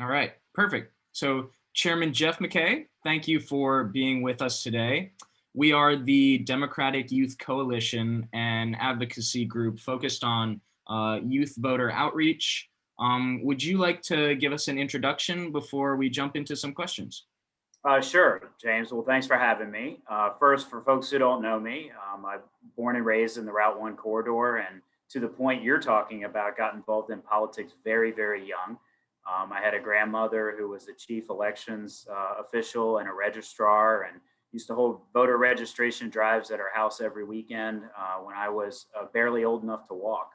All right, perfect. So, Chairman Jeff McKay, thank you for being with us today. We are the Democratic Youth Coalition and advocacy group focused on youth voter outreach. Would you like to give us an introduction before we jump into some questions? Sure, James. Well, thanks for having me. First, for folks who don't know me, I'm born and raised in the Route 1 corridor, and to the point you're talking about, got involved in politics very, very young. I had a grandmother who was the chief elections official and a registrar, and used to hold voter registration drives at our house every weekend when I was barely old enough to walk.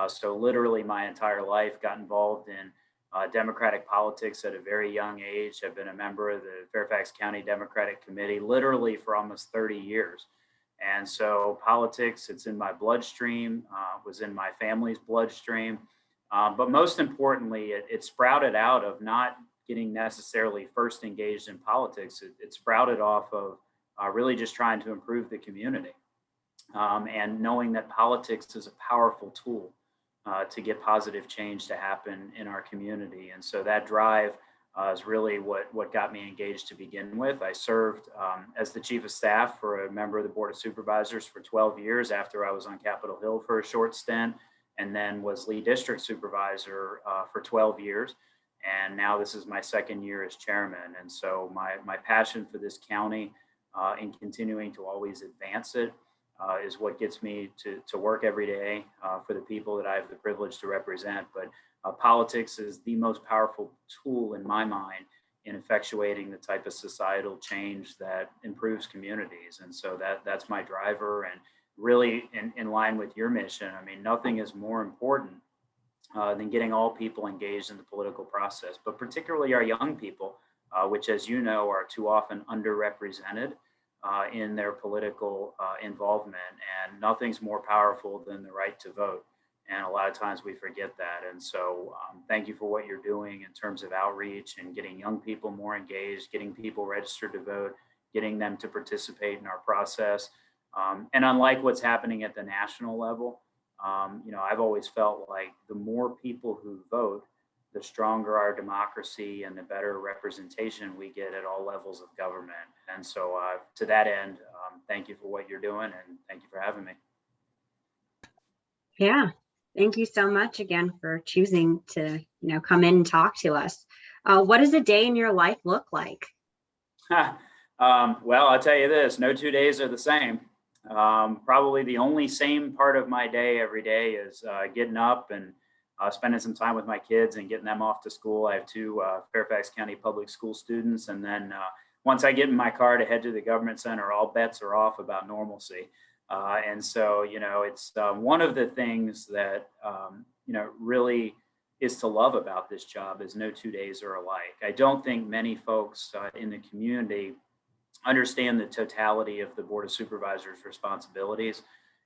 So, literally, my entire life got involved in Democratic politics at a very young age. I've been a member of the Fairfax County Democratic Committee literally for almost 30 years. And so politics, it's in my bloodstream, was in my family's bloodstream. But most importantly, it sprouted out of not getting necessarily first engaged in politics. It sprouted off of really just trying to improve the community and knowing that politics is a powerful tool to get positive change to happen in our community. And so that drive is really what got me engaged to begin with. I served as the chief of staff for a member of the Board of Supervisors for 12 years after I was on Capitol Hill for a short stint, and then was lead district supervisor for 12 years. And now this is my second year as chairman. And so my passion for this county and continuing to always advance it is what gets me to work every day for the people that I have the privilege to represent. But politics is the most powerful tool in my mind in effectuating the type of societal change that improves communities. And so that's my driver, and really in line with your mission. I mean, nothing is more important than getting all people engaged in the political process, but particularly our young people, which, as you know, are too often underrepresented in their political involvement. And nothing's more powerful than the right to vote. And a lot of times we forget that. And so thank you for what you're doing in terms of outreach and getting young people more engaged, getting people registered to vote, getting them to participate in our process. And unlike what's happening at the national level, I've always felt like the more people who vote, the stronger our democracy and the better representation we get at all levels of government. And so to that end, thank you for what you're doing, and thank you for having me. Yeah, thank you so much again for choosing to, come in and talk to us. What does a day in your life look like? Well, I'll tell you this, no 2 days are the same. Probably the only same part of my day every day is getting up and spending some time with my kids and getting them off to school. I have two Fairfax County public school students. And then once I get in my car to head to the government center, all bets are off about normalcy. And so, it's one of the things that, really is to love about this job is no 2 days are alike. I don't think many folks in the community understand the totality of the Board of Supervisors' responsibilities.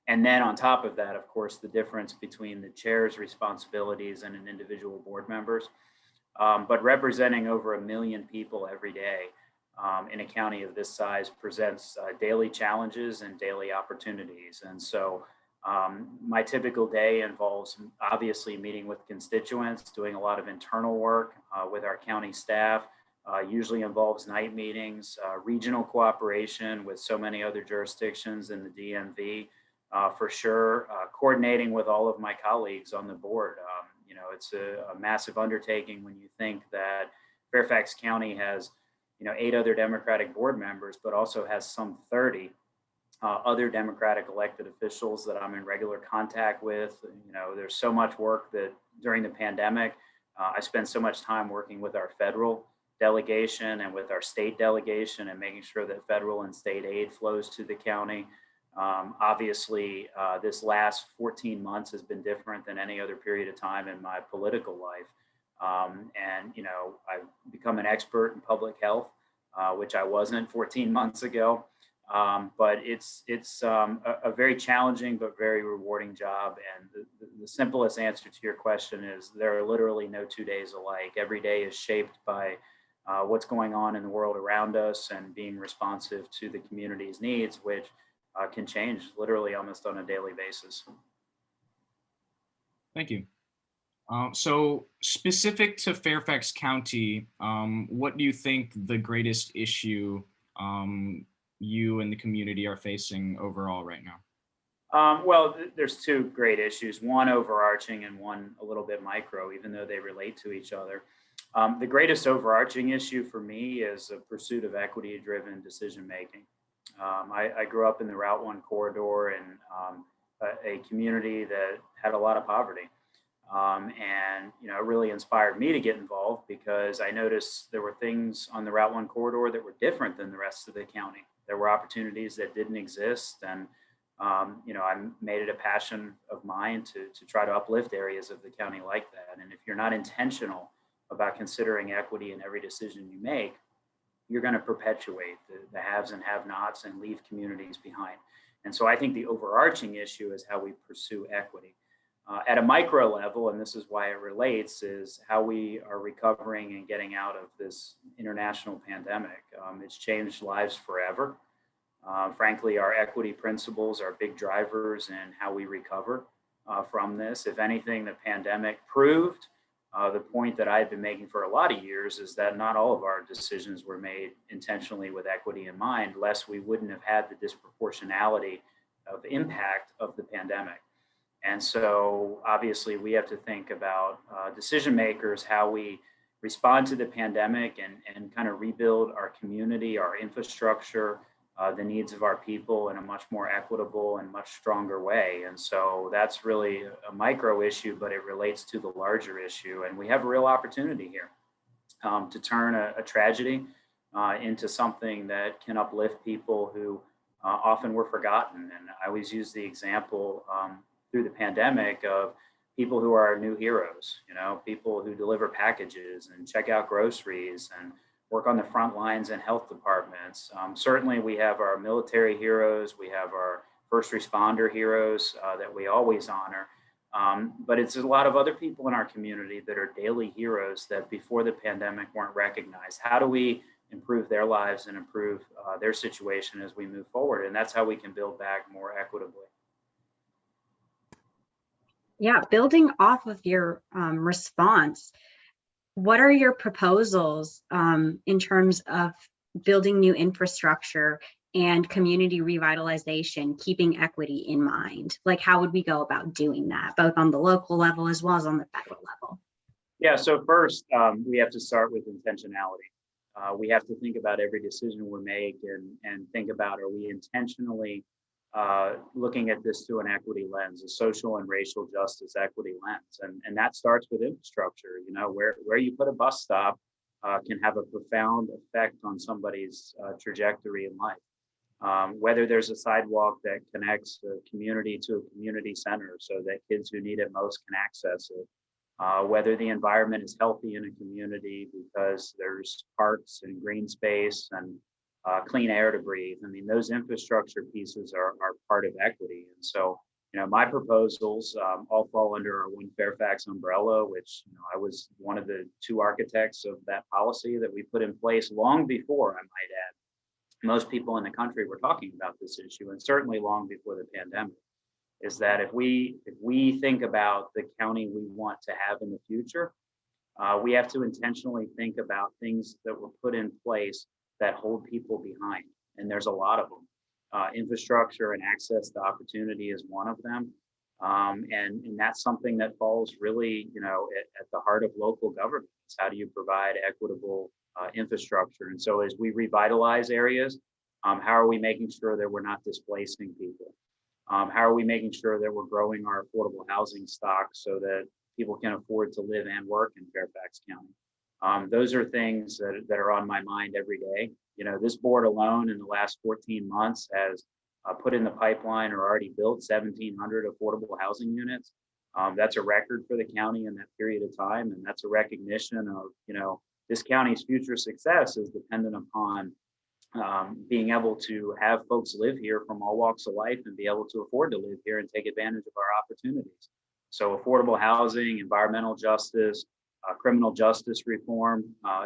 And then on top of that, of course, the difference between the chair's responsibilities and an individual board member's. But representing over 1 million people every day in a county of this size presents daily challenges and daily opportunities. And so my typical day involves obviously meeting with constituents, doing a lot of internal work with our county staff, usually involves night meetings, regional cooperation with so many other jurisdictions in the DMV. For sure, coordinating with all of my colleagues on the board. It's a massive undertaking when you think that Fairfax County has, 8 other Democratic board members, but also has some 30 other Democratic elected officials that I'm in regular contact with. There's so much work that during the pandemic, I spent so much time working with our federal delegation and with our state delegation and making sure that federal and state aid flows to the county. Obviously, this last 14 months has been different than any other period of time in my political life. I've become an expert in public health, which I wasn't 14 months ago. But it's a very challenging but very rewarding job. And the simplest answer to your question is there are literally no 2 days alike. Every day is shaped by what's going on in the world around us and being responsive to the community's needs, which can change literally almost on a daily basis. Thank you. So specific to Fairfax County, what do you think the greatest issue you and the community are facing overall right now? There's two great issues, one overarching and one a little bit micro, even though they relate to each other. The greatest overarching issue for me is a pursuit of equity driven decision making. I grew up in the Route 1 corridor in a community that had a lot of poverty. And it really inspired me to get involved because I noticed there were things on the Route 1 corridor that were different than the rest of the county. There were opportunities that didn't exist, and I made it a passion of mine to try to uplift areas of the county like that. And if you're not intentional about considering equity in every decision you make, you're going to perpetuate the haves and have-nots and leave communities behind. And so I think the overarching issue is how we pursue equity. At a micro level, and this is why it relates, is how we are recovering and getting out of this international pandemic. It's changed lives forever. Frankly, our equity principles are big drivers in how we recover from this. If anything, the pandemic proved the point that I've been making for a lot of years is that not all of our decisions were made intentionally with equity in mind, lest we wouldn't have had the disproportionality of impact of the pandemic. And so obviously we have to think about decision makers, how we respond to the pandemic and kind of rebuild our community, our infrastructure, the needs of our people in a much more equitable and much stronger way. And so that's really a micro issue, but it relates to the larger issue. And we have a real opportunity here to turn a tragedy into something that can uplift people who often were forgotten. And I always use the example through the pandemic of people who are our new heroes, people who deliver packages and check out groceries and work on the front lines in health departments. Certainly we have our military heroes, we have our first responder heroes that we always honor. But it's a lot of other people in our community that are daily heroes that before the pandemic weren't recognized. How do we improve their lives and improve their situation as we move forward? And that's how we can build back more equitably. Yeah, building off of your response, what are your proposals in terms of building new infrastructure and community revitalization, keeping equity in mind? Like, how would we go about doing that, both on the local level as well as on the federal level? Yeah, so first, we have to start with intentionality. We have to think about every decision we make and think about, are we intentionally looking at this through an equity lens, a social and racial justice equity lens. And that starts with infrastructure. Where you put a bus stop can have a profound effect on somebody's trajectory in life. Whether there's a sidewalk that connects a community to a community center so that kids who need it most can access it. Whether the environment is healthy in a community because there's parks and green space and clean air to breathe. I mean, those infrastructure pieces are part of equity. And so, my proposals all fall under our One Fairfax umbrella, which, I was one of the two architects of that policy that we put in place long before, I might add, most people in the country were talking about this issue, and certainly long before the pandemic, is that if we think about the county we want to have in the future, we have to intentionally think about things that were put in place that hold people behind. And there's a lot of them. Infrastructure and access to opportunity is one of them. And that's something that falls really, at the heart of local government. How do you provide equitable infrastructure? And so as we revitalize areas, how are we making sure that we're not displacing people? How are we making sure that we're growing our affordable housing stock so that people can afford to live and work in Fairfax County? Those are things that are on my mind every day. This board alone in the last 14 months has put in the pipeline or already built 1,700 affordable housing units. That's a record for the county in that period of time. And that's a recognition of, this county's future success is dependent upon being able to have folks live here from all walks of life and be able to afford to live here and take advantage of our opportunities. So affordable housing, environmental justice, criminal justice reform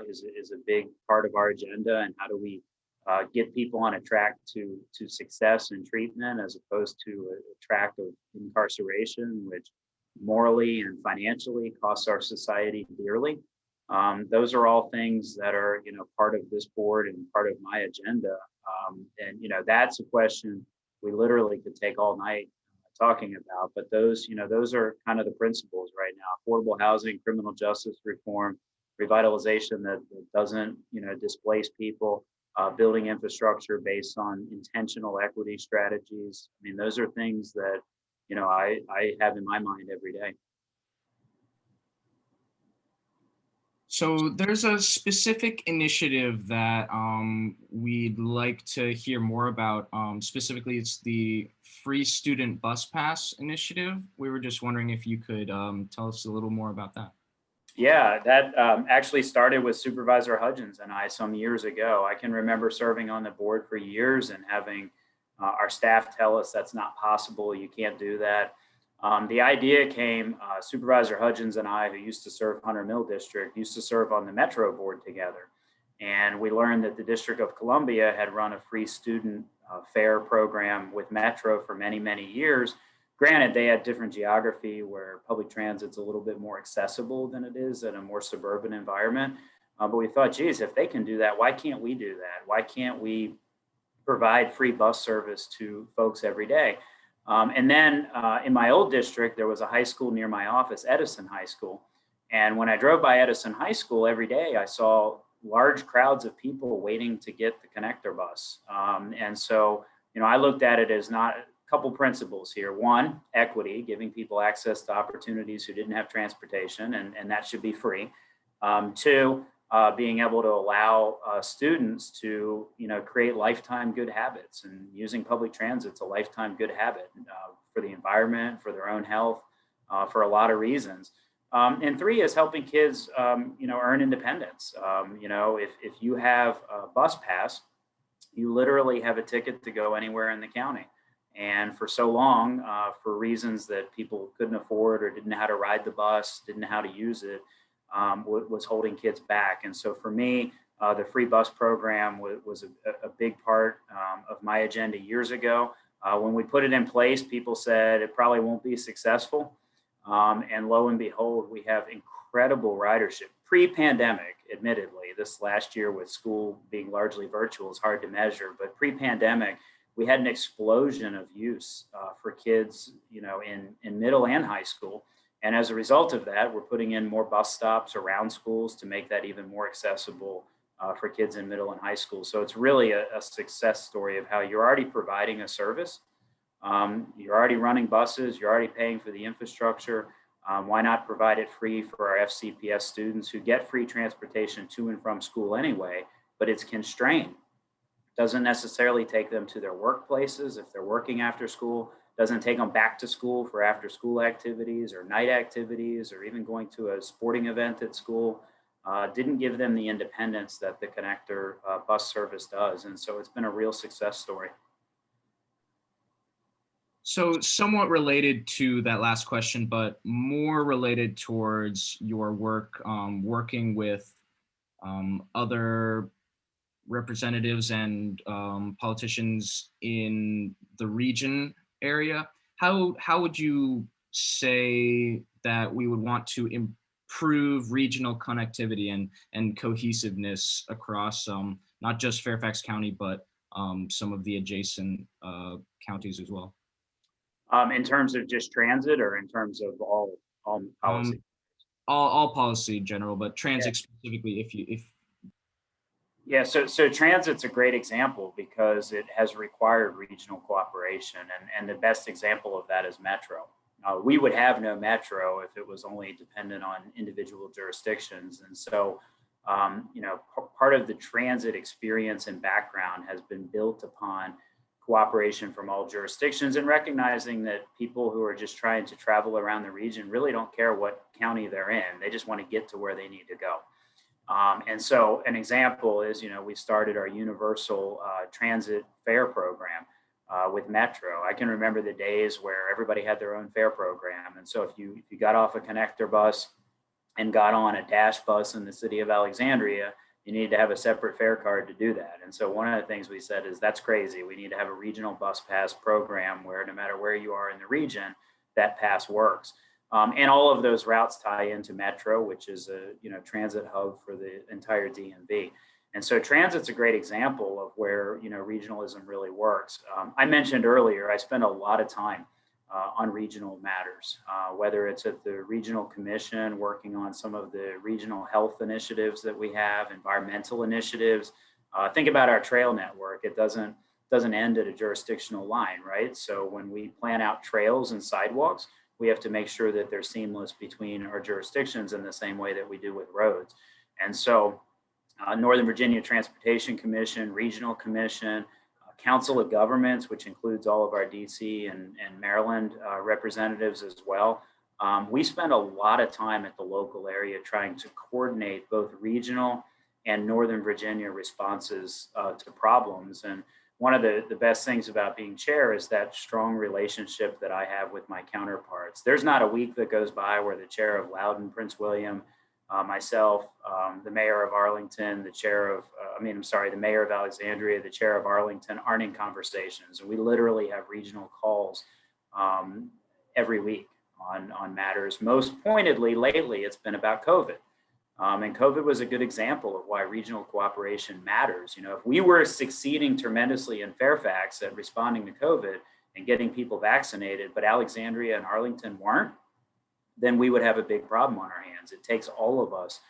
is a big part of our agenda. And how do we get people on a track to success and treatment as opposed to a track of incarceration, which morally and financially, costs our society dearly. Those are all things that are, part of this board and part of my agenda. And that's a question we literally could take all night talking about. But those are kind of the principles right now: affordable housing, criminal justice reform, revitalization that doesn't, displace people, building infrastructure based on intentional equity strategies. I mean, those are things that, I have in my mind every day. So there's a specific initiative that we'd like to hear more about. Specifically, it's the Free Student Bus Pass initiative. We were just wondering if you could tell us a little more about that. Yeah, that actually started with Supervisor Hudgens and I some years ago. I can remember serving on the board for years and having our staff tell us that's not possible. You can't do that. The idea came, Supervisor Hudgens and I, who used to serve Hunter Mill District, used to serve on the Metro board together. And we learned that the District of Columbia had run a free student fare program with Metro for many, many years. Granted, they had different geography where public transit's a little bit more accessible than it is in a more suburban environment. But we thought, geez, if they can do that, why can't we do that? Why can't we provide free bus service to folks every day? And then in my old district, there was a high school near my office, Edison High School. And when I drove by Edison High School every day, I saw large crowds of people waiting to get the connector bus. And so, I looked at it as not a couple principles here. One, equity, giving people access to opportunities who didn't have transportation, and that should be free. Two, being able to allow students to, create lifetime good habits, and using public transit's a lifetime good habit for the environment, for their own health, for a lot of reasons. And three is helping kids, earn independence. If you have a bus pass, you literally have a ticket to go anywhere in the county. And for so long, for reasons that people couldn't afford or didn't know how to ride the bus, didn't know how to use it, was holding kids back. And so for me, the free bus program was a big part of my agenda years ago. When we put it in place, people said it probably won't be successful. And lo and behold, we have incredible ridership. Pre-pandemic, admittedly, this last year with school being largely virtual is hard to measure, but pre-pandemic, we had an explosion of use for kids, in middle and high school. And as a result of that, we're putting in more bus stops around schools to make that even more accessible for kids in middle and high school. So it's really a success story of how you're already providing a service. You're already running buses, you're already paying for the infrastructure. Why not provide it free for our FCPS students who get free transportation to and from school anyway, but it's constrained. Doesn't necessarily take them to their workplaces if they're working after school, doesn't take them back to school for after school activities or night activities or even going to a sporting event at school. Didn't give them the independence that the connector bus service does. And so it's been a real success story. So somewhat related to that last question, but more related towards your work, working with other representatives and politicians in the region area. How would you say that we would want to improve regional connectivity and cohesiveness across not just Fairfax County, but some of the adjacent counties as well? In terms of just transit or in terms of all policy? All policy in general, but transit Yeah. specifically, if Yeah, so transit's a great example because it has required regional cooperation, and the best example of that is Metro. We would have no Metro if it was only dependent on individual jurisdictions, and so part of the transit experience and background has been built upon cooperation from all jurisdictions and recognizing that people who are just trying to travel around the region really don't care what county they're in; they just want to get to where they need to go. And so an example is, we started our universal transit fare program with Metro. I can remember the days where everybody had their own fare program. And so if you got off a connector bus and got on a dash bus in the city of Alexandria, you need to have a separate fare card to do that. And so one of the things we said is that's crazy. We need to have a regional bus pass program where no matter where you are in the region, that pass works. And all of those routes tie into Metro, which is a transit hub for the entire DMV. And so transit's a great example of where regionalism really works. I mentioned earlier, I spend a lot of time on regional matters, whether it's at the regional commission working on some of the regional health initiatives that we have, environmental initiatives. Think about our trail network. It doesn't end at a jurisdictional line, right? So when we plan out trails and sidewalks, we have to make sure that they're seamless between our jurisdictions in the same way that we do with roads. And so Northern Virginia Transportation Commission, Regional Commission, Council of Governments, which includes all of our DC and Maryland representatives as well. We spend a lot of time at the local area trying to coordinate both regional and Northern Virginia responses to problems. And one of the best things about being chair is that strong relationship that I have with my counterparts. There's not a week that goes by where the chair of Loudoun, Prince William, myself, the mayor of Arlington, the mayor of Alexandria, the chair of Arlington aren't in conversations. And we literally have regional calls every week on matters. Most pointedly lately, it's been about COVID. And COVID was a good example of why regional cooperation matters. If we were succeeding tremendously in Fairfax at responding to COVID and getting people vaccinated, but Alexandria and Arlington weren't, then we would have a big problem on our hands. It takes all of us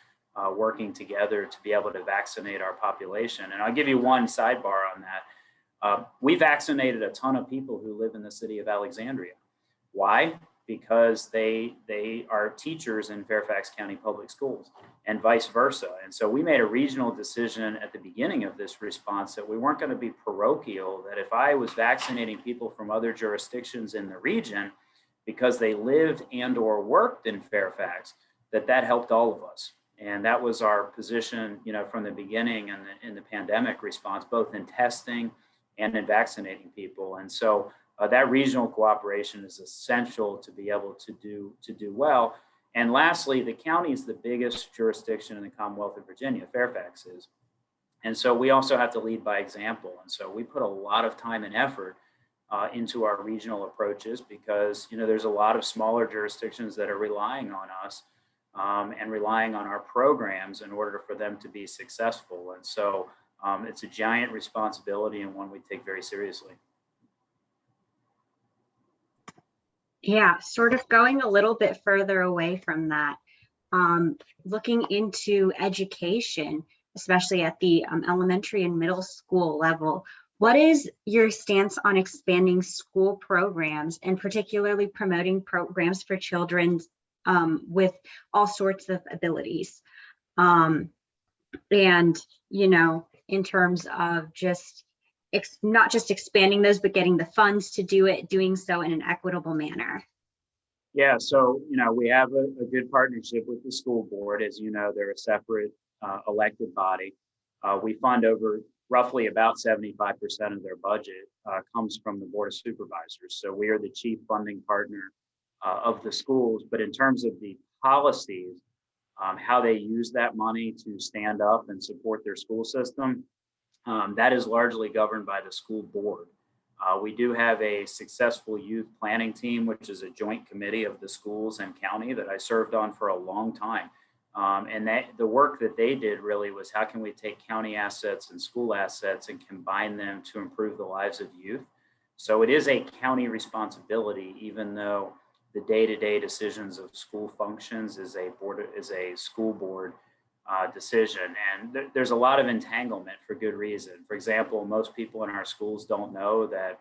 working together to be able to vaccinate our population. And I'll give you one sidebar on that. We vaccinated a ton of people who live in the city of Alexandria. Why? Because they are teachers in Fairfax County Public Schools and vice versa. And so we made a regional decision at the beginning of this response that we weren't going to be parochial, that if I was vaccinating people from other jurisdictions in the region because they lived and or worked in Fairfax, that helped all of us. And that was our position, from the beginning and in the pandemic response, both in testing and in vaccinating people. And so that regional cooperation is essential to be able to do well. And lastly, the county is the biggest jurisdiction in the Commonwealth of Virginia, Fairfax is. And so we also have to lead by example. And so we put a lot of time and effort into our regional approaches because, there's a lot of smaller jurisdictions that are relying on us and relying on our programs in order for them to be successful. And so it's a giant responsibility and one we take very seriously. Yeah, sort of going a little bit further away from that, looking into education, especially at the elementary and middle school level, what is your stance on expanding school programs and particularly promoting programs for children with all sorts of abilities? And, in terms of just not just expanding those, but getting the funds to do it, doing so in an equitable manner. Yeah, so, we have a good partnership with the school board. As you know, they're a separate elected body. We fund over roughly about 75% of their budget comes from the Board of Supervisors. So we are the chief funding partner of the schools. But in terms of the policies, how they use that money to stand up and support their school system, that is largely governed by the school board. We do have a successful youth planning team, which is a joint committee of the schools and county that I served on for a long time. And the work that they did really was how can we take county assets and school assets and combine them to improve the lives of youth. So it is a county responsibility, even though the day-to-day decisions of school functions is a school board decision. And there's a lot of entanglement for good reason. For example, most people in our schools don't know that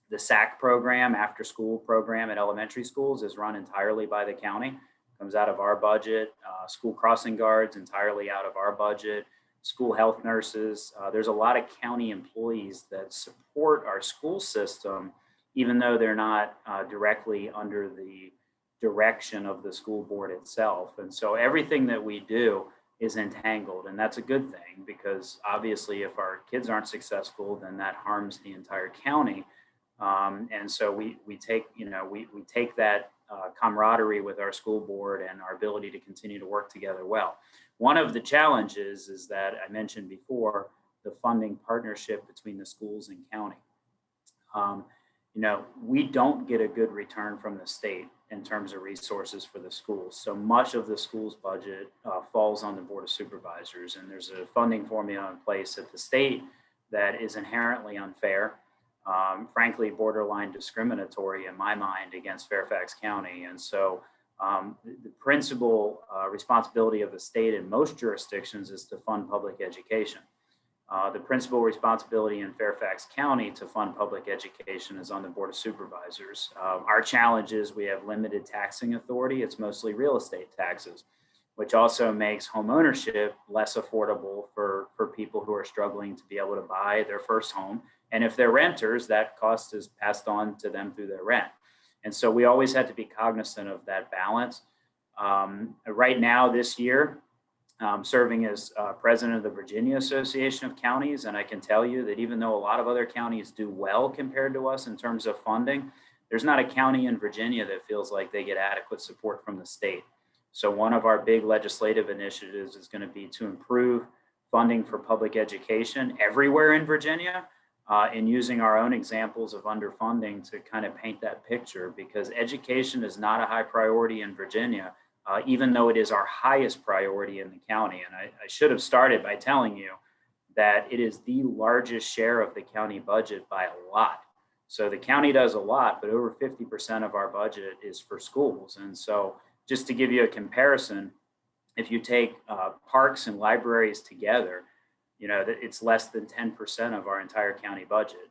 the SAC program, after school program at elementary schools, is run entirely by the county, comes out of our budget. School crossing guards entirely out of our budget. School health nurses. There's a lot of county employees that support our school system, even though they're not directly under the direction of the school board itself. And so everything that we do is entangled, and that's a good thing, because obviously if our kids aren't successful, then that harms the entire county. And so we take that camaraderie with our school board and our ability to continue to work together well. One of the challenges is that I mentioned before, the funding partnership between the schools and county. We don't get a good return from the state in terms of resources for the schools. So much of the school's budget falls on the Board of Supervisors, and there's a funding formula in place at the state that is inherently unfair, frankly, borderline discriminatory in my mind against Fairfax County. And so the principal responsibility of the state in most jurisdictions is to fund public education. The principal responsibility in Fairfax County to fund public education is on the Board of Supervisors. Our challenge is we have limited taxing authority. It's mostly real estate taxes, which also makes home ownership less affordable for people who are struggling to be able to buy their first home. And if they're renters, that cost is passed on to them through their rent. And so we always had to be cognizant of that balance. Right now, this year, serving as president of the Virginia Association of Counties. And I can tell you that even though a lot of other counties do well compared to us in terms of funding, there's not a county in Virginia that feels like they get adequate support from the state. So one of our big legislative initiatives is going to be to improve funding for public education everywhere in Virginia, and using our own examples of underfunding to kind of paint that picture, because education is not a high priority in Virginia, even though it is our highest priority in the county. And I should have started by telling you that it is the largest share of the county budget by a lot. So the county does a lot, but over 50% of our budget is for schools. And so just to give you a comparison, if you take parks and libraries together, it's less than 10% of our entire county budget.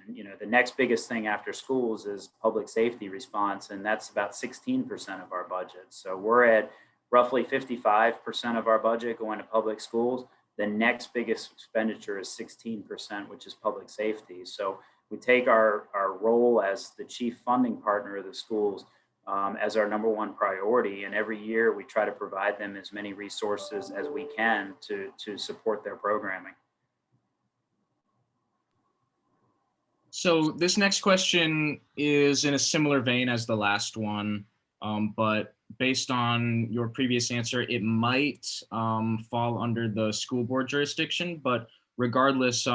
And the next biggest thing after schools is public safety response, and that's about 16% of our budget. So we're at roughly 55% of our budget going to public schools. The next biggest expenditure is 16%, which is public safety. So we take our role as the chief funding partner of the schools as our number one priority. And every year we try to provide them as many resources as we can to support their programming. So this next question is in a similar vein as the last one, but based on your previous answer, it might fall under the school board jurisdiction. But regardless,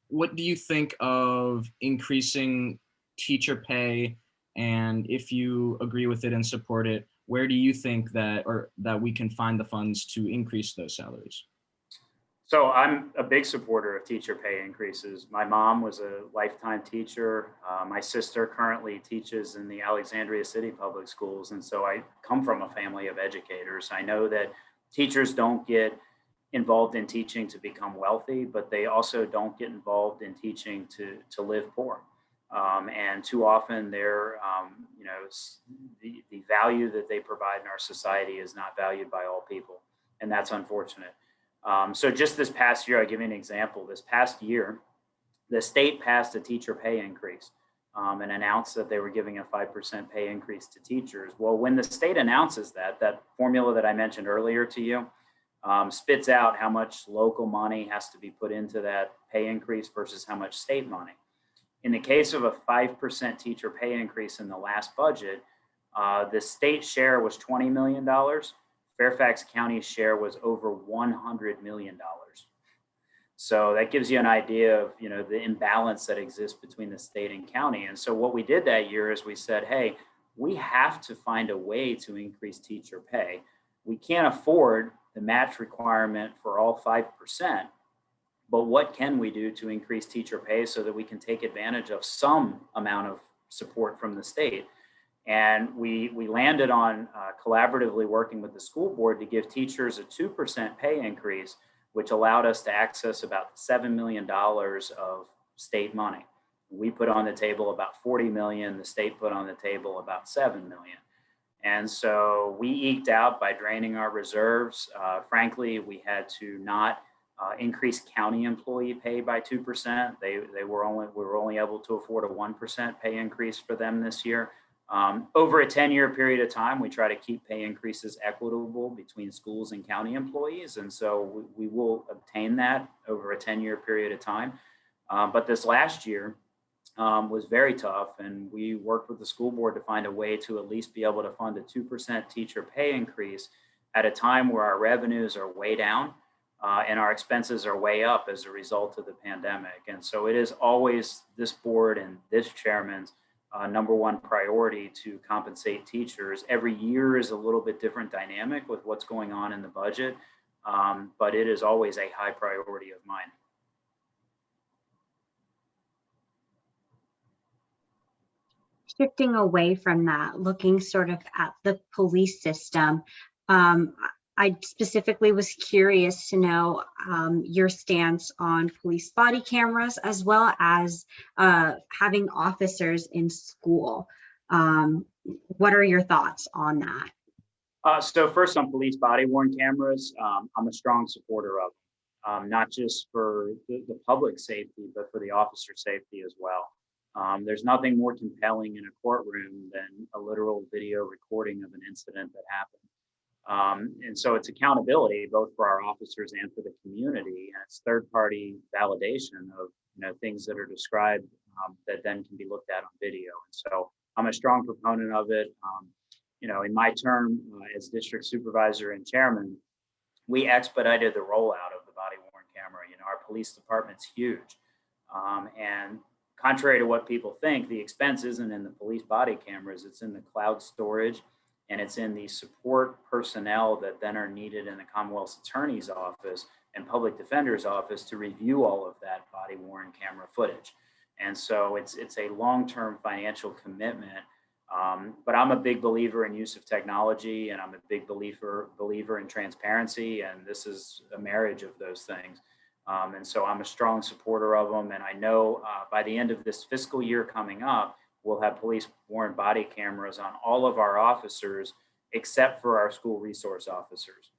what do you think of increasing teacher pay? And if you agree with it and support it, where do you think that we can find the funds to increase those salaries? So I'm a big supporter of teacher pay increases. My mom was a lifetime teacher. My sister currently teaches in the Alexandria City Public Schools. And so I come from a family of educators. I know that teachers don't get involved in teaching to become wealthy, but they also don't get involved in teaching to live poor. And too often the value that they provide in our society is not valued by all people. And that's unfortunate. So just this past year, I'll give you an example. This past year, the state passed a teacher pay increase and announced that they were giving a 5% pay increase to teachers. Well, when the state announces that formula that I mentioned earlier to you spits out how much local money has to be put into that pay increase versus how much state money. In the case of a 5% teacher pay increase in the last budget, the state share was $20 million. Fairfax County's share was over $100 million. So that gives you an idea of, the imbalance that exists between the state and county. And so what we did that year is we said, hey, we have to find a way to increase teacher pay. We can't afford the match requirement for all 5%, but what can we do to increase teacher pay so that we can take advantage of some amount of support from the state? And we landed on collaboratively working with the school board to give teachers a 2% pay increase, which allowed us to access about $7 million of state money. We put on the table about $40 million, the state put on the table about $7 million. And so we eked out by draining our reserves. Frankly, we had to not increase county employee pay by 2%. We were only able to afford a 1% pay increase for them this year. Over a 10-year period of time, we try to keep pay increases equitable between schools and county employees. And so we will obtain that over a 10-year period of time. But this last year was very tough. And we worked with the school board to find a way to at least be able to fund a 2% teacher pay increase at a time where our revenues are way down and our expenses are way up as a result of the pandemic. And so it is always this board and this chairman's number one priority to compensate teachers. Every year is a little bit different dynamic with what's going on in the budget, but it is always a high priority of mine. Shifting away from that, looking sort of at the police system, um, I specifically was curious to know your stance on police body cameras, as well as having officers in school. What are your thoughts on that? So first on police body worn cameras, I'm a strong supporter of them, not just for the public safety, but for the officer safety as well. There's nothing more compelling in a courtroom than a literal video recording of an incident that happened. And so it's accountability both for our officers and for the community, and it's third-party validation of things that are described that then can be looked at on video. And so I'm a strong proponent of it. In my term as district supervisor and chairman, we expedited the rollout of the body worn camera. Our police department's huge, and contrary to what people think, the expense isn't in the police body cameras; it's in the cloud storage. And it's in the support personnel that then are needed in the Commonwealth's Attorney's Office and Public Defender's Office to review all of that body worn camera footage. And so it's a long-term financial commitment. But I'm a big believer in use of technology, and I'm a big believer in transparency. And this is a marriage of those things. And so I'm a strong supporter of them. And I know by the end of this fiscal year coming up, we'll have police worn body cameras on all of our officers except for our school resource officers.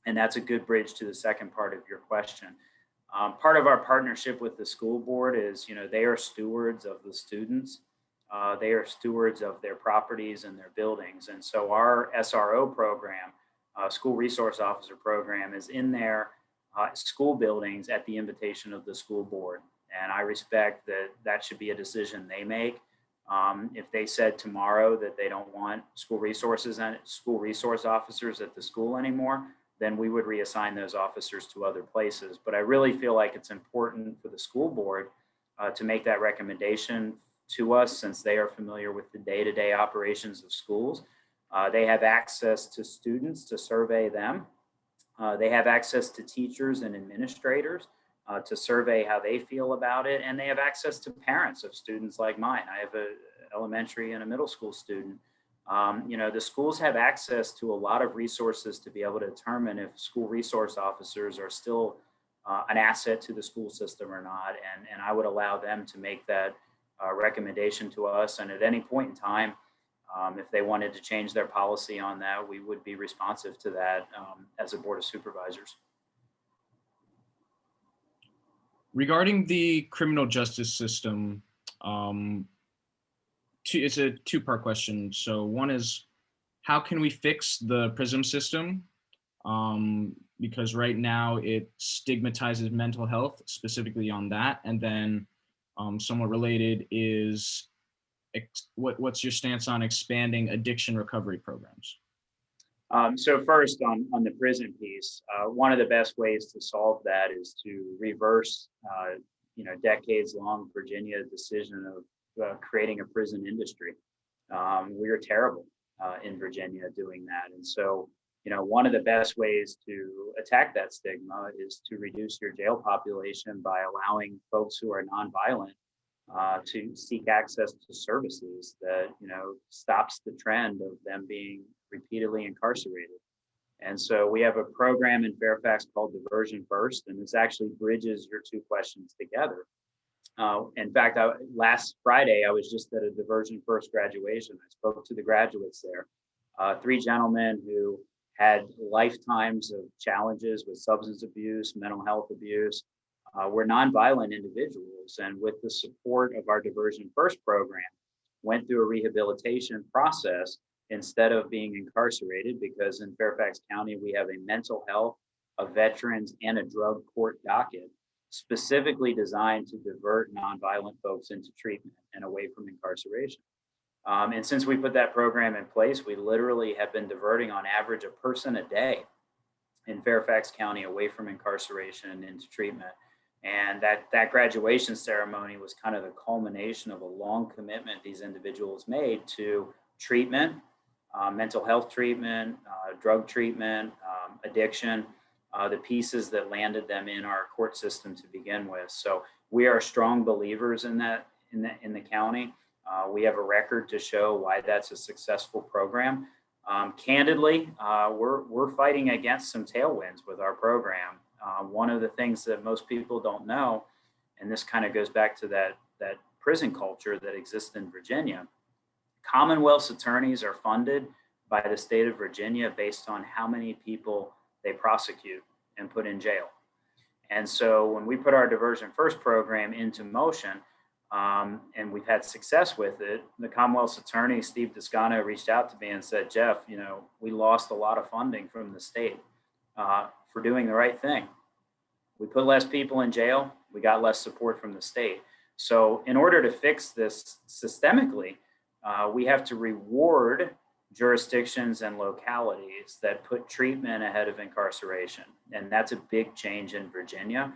And that's a good bridge to the second part of your question. Part of our partnership with the school board is, they are stewards of the students. They are stewards of their properties and their buildings. And so our SRO program, school resource officer program, is in their school buildings at the invitation of the school board. And I respect that should be a decision they make. If they said tomorrow that they don't want school resources and school resource officers at the school anymore, then we would reassign those officers to other places. But I really feel like it's important for the school board to make that recommendation to us, since they are familiar with the day-to-day operations of schools. They have access to students to survey them. They have access to teachers and administrators to survey how they feel about it. And they have access to parents of students like mine. I have an elementary and a middle school student. The schools have access to a lot of resources to be able to determine if school resource officers are still an asset to the school system or not. And I would allow them to make that recommendation to us. And at any point in time, if they wanted to change their policy on that, we would be responsive to that as a board of supervisors. Regarding the criminal justice system, it's a two-part question. So one is, how can we fix the PRISM system? Because right now it stigmatizes mental health, specifically on that. And then somewhat related is, what's your stance on expanding addiction recovery programs? So first on the prison piece, one of the best ways to solve that is to reverse, decades long Virginia decision of creating a prison industry. We are terrible in Virginia doing that. And so, one of the best ways to attack that stigma is to reduce your jail population by allowing folks who are nonviolent to seek access to services that, stops the trend of them being repeatedly incarcerated. And so we have a program in Fairfax called Diversion First, and this actually bridges your two questions together. In fact, last Friday, I was just at a Diversion First graduation. I spoke to the graduates there, three gentlemen who had lifetimes of challenges with substance abuse, mental health abuse. We're nonviolent individuals, and with the support of our Diversion First program, went through a rehabilitation process instead of being incarcerated, because in Fairfax County, we have a mental health, a veterans, and a drug court docket specifically designed to divert nonviolent folks into treatment and away from incarceration. And since we put that program in place, we literally have been diverting on average a person a day in Fairfax County away from incarceration and into treatment. And that graduation ceremony was kind of the culmination of a long commitment these individuals made to treatment, mental health treatment, drug treatment, addiction, the pieces that landed them in our court system to begin with. So we are strong believers in that in the county. We have a record to show why that's a successful program. Candidly, we're fighting against some tailwinds with our program. One of the things that most people don't know, and this kind of goes back to that prison culture that exists in Virginia, Commonwealth's attorneys are funded by the state of Virginia based on how many people they prosecute and put in jail. And so when we put our Diversion First program into motion, and we've had success with it, the Commonwealth's attorney, Steve Descano, reached out to me and said, Jeff, we lost a lot of funding from the state for doing the right thing. We put less people in jail, we got less support from the state. So in order to fix this systemically, we have to reward jurisdictions and localities that put treatment ahead of incarceration. And that's a big change in Virginia.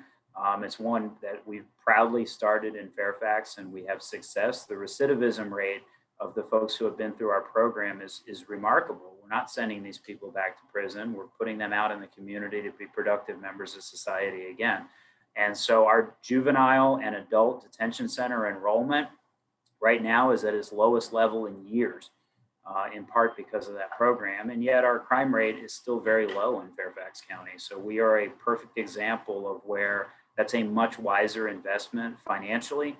It's one that we've proudly started in Fairfax, and we have success. The recidivism rate of the folks who have been through our program is remarkable. We're not sending these people back to prison. We're putting them out in the community to be productive members of society again. And so our juvenile and adult detention center enrollment right now is at its lowest level in years, in part because of that program. And yet our crime rate is still very low in Fairfax County. So we are a perfect example of where that's a much wiser investment financially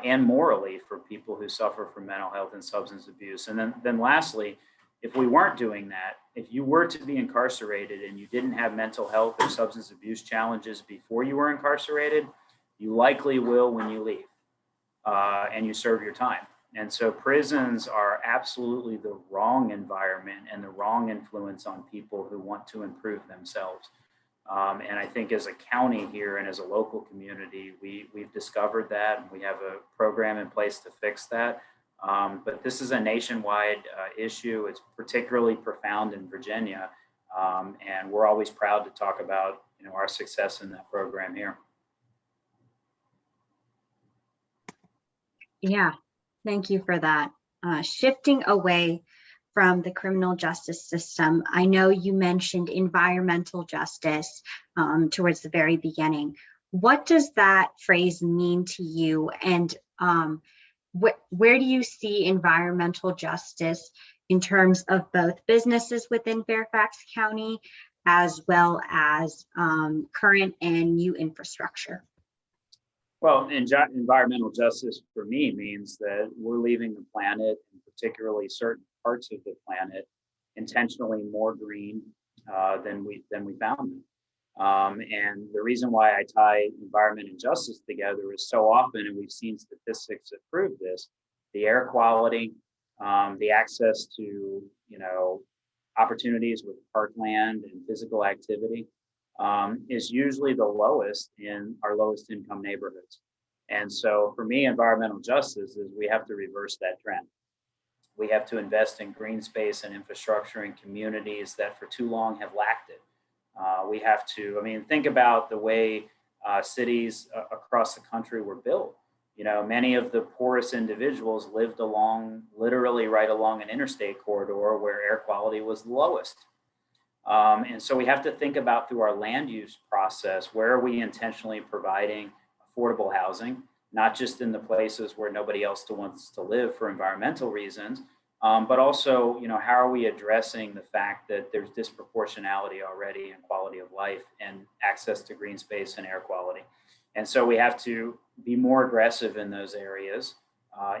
and morally for people who suffer from mental health and substance abuse. And then lastly, if we weren't doing that, if you were to be incarcerated and you didn't have mental health or substance abuse challenges before you were incarcerated, you likely will when you leave and you serve your time. And so prisons are absolutely the wrong environment and the wrong influence on people who want to improve themselves. And I think as a county here and as a local community, we've discovered that, and we have a program in place to fix that. But this is a nationwide issue. It's particularly profound in Virginia. And we're always proud to talk about our success in that program here. Yeah, thank you for that. Shifting away from the criminal justice system, I know you mentioned environmental justice towards the very beginning. What does that phrase mean to you? And where do you see environmental justice in terms of both businesses within Fairfax County, as well as current and new infrastructure? Well, environmental justice for me means that we're leaving the planet, and particularly certain parts of the planet, intentionally more green than we found them. And the reason why I tie environment and justice together is so often, and we've seen statistics that prove this, the air quality, the access to opportunities with parkland and physical activity is usually the lowest in our lowest income neighborhoods. And so for me, environmental justice is we have to reverse that trend. We have to invest in green space and infrastructure in communities that for too long have lacked it. We have to, think about the way cities across the country were built. Many of the poorest individuals lived literally right along an interstate corridor where air quality was the lowest. And so we have to think about through our land use process, where are we intentionally providing affordable housing, not just in the places where nobody else wants to live for environmental reasons, but also, how are we addressing the fact that there's disproportionality already in quality of life and access to green space and air quality. And so we have to be more aggressive in those areas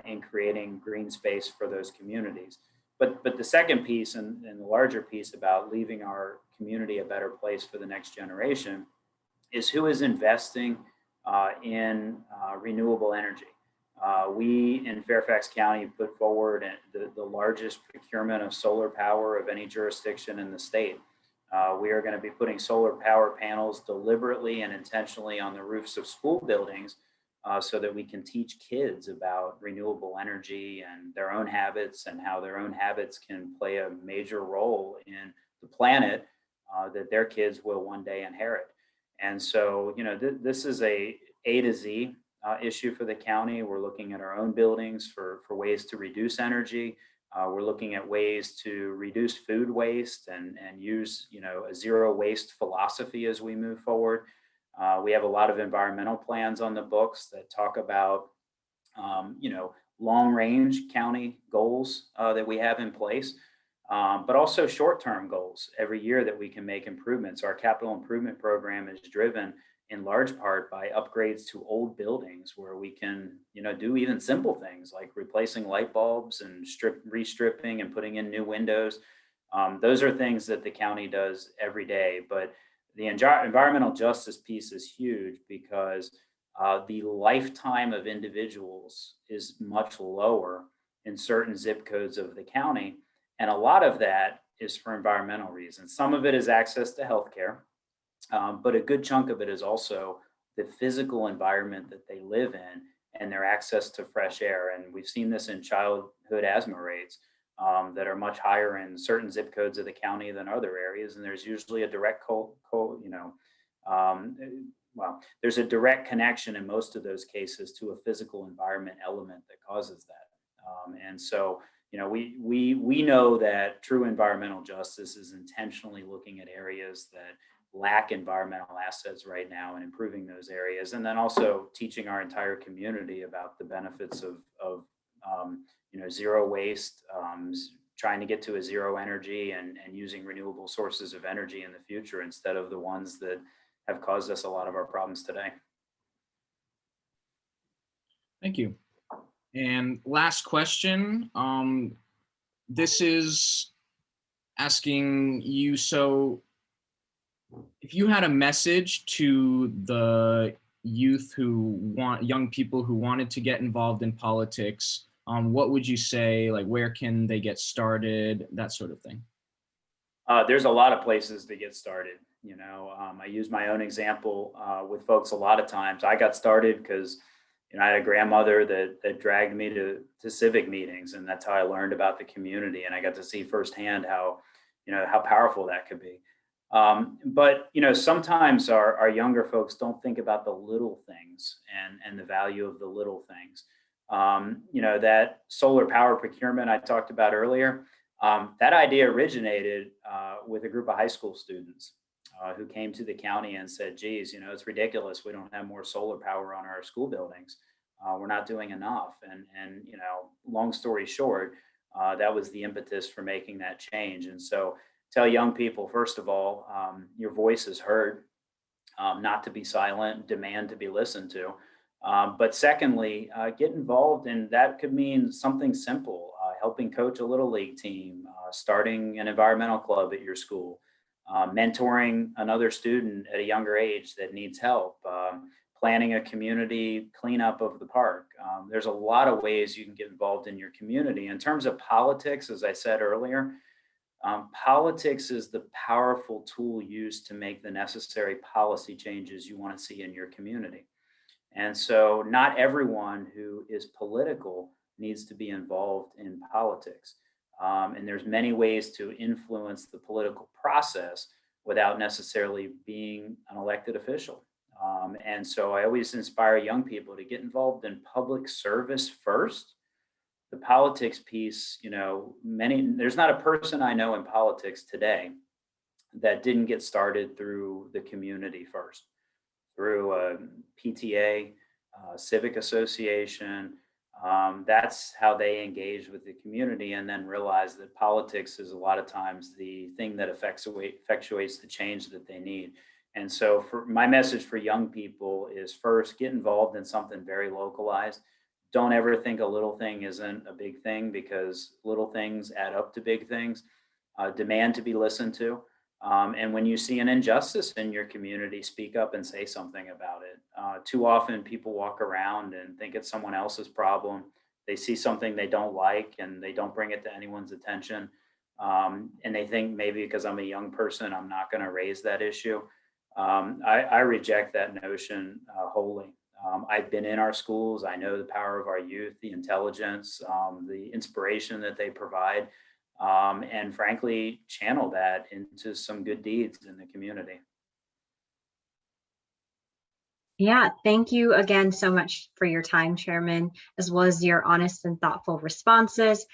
in creating green space for those communities. But the second piece and the larger piece about leaving our community a better place for the next generation is who is investing in renewable energy. We in Fairfax County put forward the largest procurement of solar power of any jurisdiction in the state. We are going to be putting solar power panels deliberately and intentionally on the roofs of school buildings so that we can teach kids about renewable energy and their own habits and how their own habits can play a major role in the planet that their kids will one day inherit. And so, this is A to Z issue for the county. We're looking at our own buildings for ways to reduce energy. We're looking at ways to reduce food waste and use, a zero waste philosophy as we move forward. We have a lot of environmental plans on the books that talk about, long range county goals that we have in place, but also short term goals every year that we can make improvements. Our capital improvement program is driven in large part by upgrades to old buildings where we can, do even simple things like replacing light bulbs and restripping and putting in new windows. Those are things that the county does every day. But the environmental justice piece is huge because the lifetime of individuals is much lower in certain zip codes of the county. And a lot of that is for environmental reasons. Some of it is access to healthcare, but a good chunk of it is also the physical environment that they live in and their access to fresh air. And we've seen this in childhood asthma rates that are much higher in certain zip codes of the county than other areas. And there's usually a direct, um, there's a direct connection in most of those cases to a physical environment element that causes that. And so, we know that true environmental justice is intentionally looking at areas that lack environmental assets right now and improving those areas, and then also teaching our entire community about the benefits of zero waste, trying to get to a zero energy and using renewable sources of energy in the future instead of the ones that have caused us a lot of our problems today. Thank you. And last question. This is asking you, so if you had a message to the young people who wanted to get involved in politics, what would you say? Like, where can they get started? That sort of thing. There's a lot of places to get started. I use my own example with folks a lot of times. I got started because I had a grandmother that dragged me to civic meetings, and that's how I learned about the community. And I got to see firsthand how powerful that could be. But sometimes our younger folks don't think about the little things and the value of the little things. That solar power procurement I talked about earlier, that idea originated with a group of high school students who came to the county and said, geez, it's ridiculous. We don't have more solar power on our school buildings. We're not doing enough. And long story short, that was the impetus for making that change. And so tell young people, first of all, your voice is heard, not to be silent, demand to be listened to. But secondly, get involved, and that could mean something simple, helping coach a little league team, starting an environmental club at your school, mentoring another student at a younger age that needs help, planning a community cleanup of the park. There's a lot of ways you can get involved in your community. In terms of politics, as I said earlier, politics is the powerful tool used to make the necessary policy changes you want to see in your community. And so not everyone who is political needs to be involved in politics. And there's many ways to influence the political process without necessarily being an elected official. And so I always inspire young people to get involved in public service first. The politics piece, there's not a person I know in politics today that didn't get started through the community first, through a PTA, civic association. That's how they engage with the community, and then realize that politics is a lot of times the thing that effectuates the change that they need. And so for my message for young people is, first, get involved in something very localized. Don't ever think a little thing isn't a big thing, because little things add up to big things. Demand to be listened to. And when you see an injustice in your community, speak up and say something about it. Too often people walk around and think it's someone else's problem. They see something they don't like and they don't bring it to anyone's attention. And they think maybe because I'm a young person, I'm not going to raise that issue. I reject that notion wholly. I've been in our schools. I know the power of our youth, the intelligence, the inspiration that they provide. And frankly, channel that into some good deeds in the community. Yeah, thank you again so much for your time, Chairman, as well as your honest and thoughtful responses.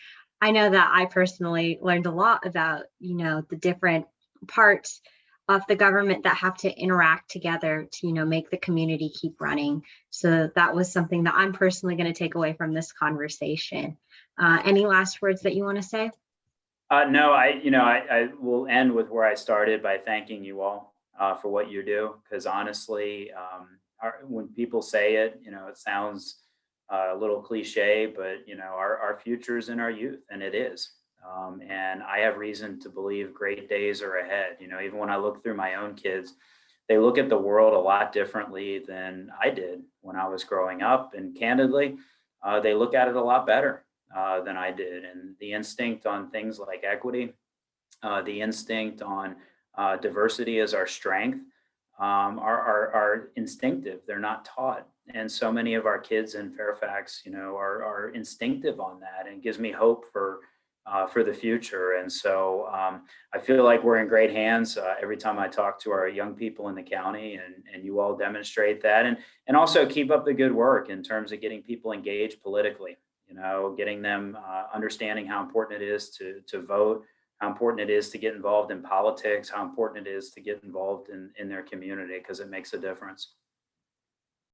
I know that I personally learned a lot about, the different parts of the government that have to interact together to, make the community keep running. So that was something that I'm personally going to take away from this conversation. Any last words that you want to say? No, I will end with where I started by thanking you all for what you do. Because honestly, when people say it, it sounds a little cliche, but our future is in our youth, and it is. And I have reason to believe great days are ahead. Even when I look through my own kids, they look at the world a lot differently than I did when I was growing up. And candidly, they look at it a lot better than I did. And the instinct on things like equity, the instinct on diversity as our strength, are instinctive. They're not taught. And so many of our kids in Fairfax, are instinctive on that, and gives me hope for the future. And so I feel like we're in great hands every time I talk to our young people in the county, and you all demonstrate that, and also keep up the good work in terms of getting people engaged politically. Getting them understanding how important it is to vote, how important it is to get involved in politics, how important it is to get involved in their community, because it makes a difference.